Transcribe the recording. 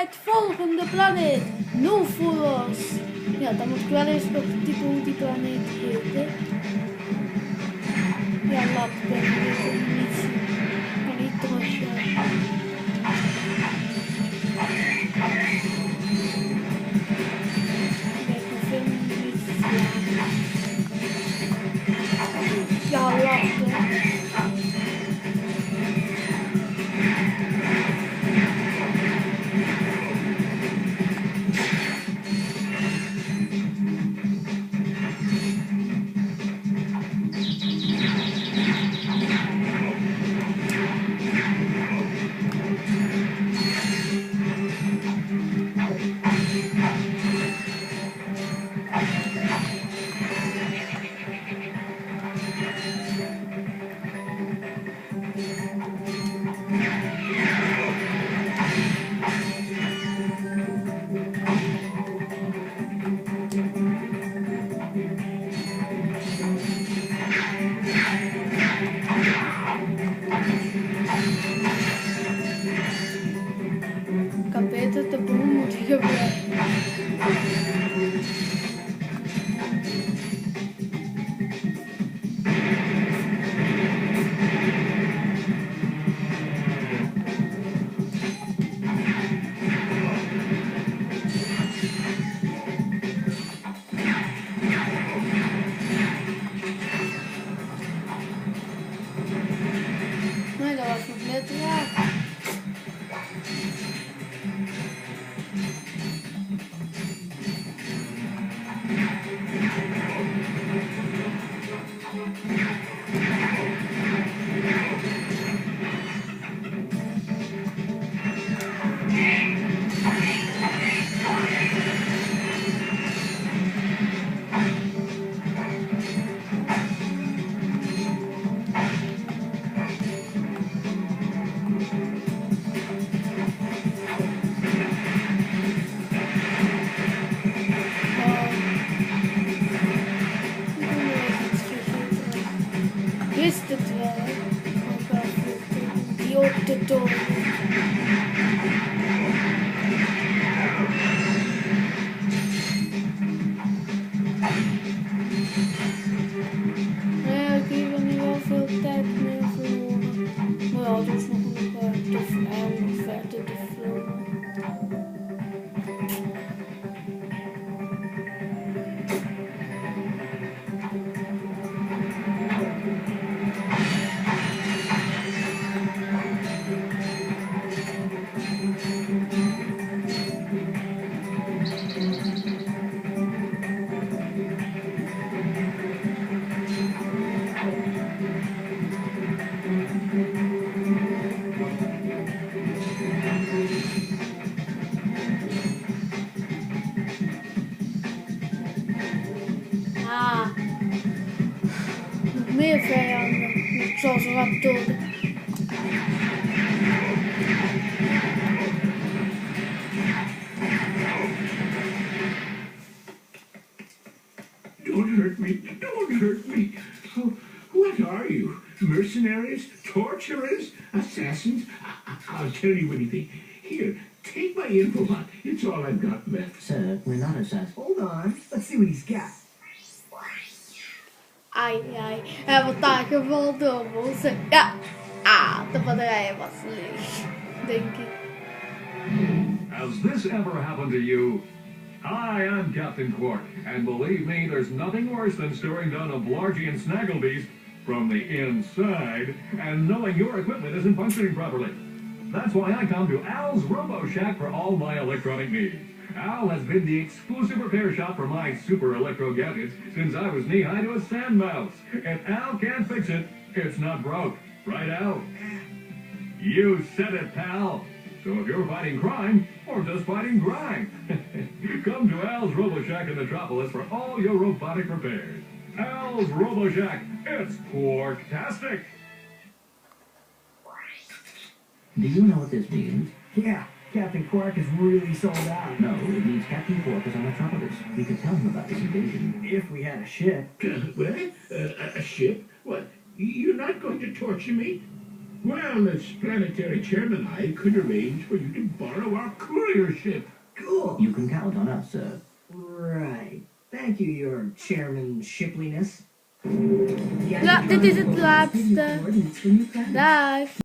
planeet, volgende planeet, no for us. Ja, dan moet ik wel eens nog typen hoe die planeet heet, hè. Ja, laat ik ben niet zien. Ik kan niet terug. Ja, lachen. Nee, dat was nog net raar. Wist het wel, hè? Die op de toren. Ja, ik heb er nu wel veel tijd mee verloren. Maar ja, het is nog te vrij om verder te filmen. Nog meer vijanden, zoals raptoren. Don't hurt me, don't hurt me. Oh, what are you? Mercenaries? Torturers? Assassins? I'll tell you anything. Here, take my infobot. It's all I've got left. Sir, we're not assassins. Hold on, let's see what he's got. Ai, wat daar geval door ons. Ja, de batterij was leeg, denk ik. Has this ever happened to you? Hi, I'm Captain Quark, and believe me, there's nothing worse than staring down a Blargian snagglebeast from the inside and knowing your equipment isn't functioning properly. That's why I come to Al's Robo Shack for all my electronic needs. Al has been the exclusive repair shop for my super electro gadgets since I was knee-high to a sand mouse. If Al can't fix it, it's not broke. Right, Al? You said it, pal. So if you're fighting crime, or just fighting grime, come to Al's Robo Shack in Metropolis for all your robotic repairs. Al's Robo Shack, it's Quarktastic. Do you know what this means? Yeah, Captain Quark is really sold out. No, it means Captain Quark is on Metropolis. We could tell him about this invasion. If we had a ship. What? A ship? What? You're not going to torture me? Well, as planetary chairman, I could arrange for you to borrow our courier ship. Cool. You can count on us, sir. Right. Thank you, your chairman-shipliness. Ja, dit is het laatste. Dag.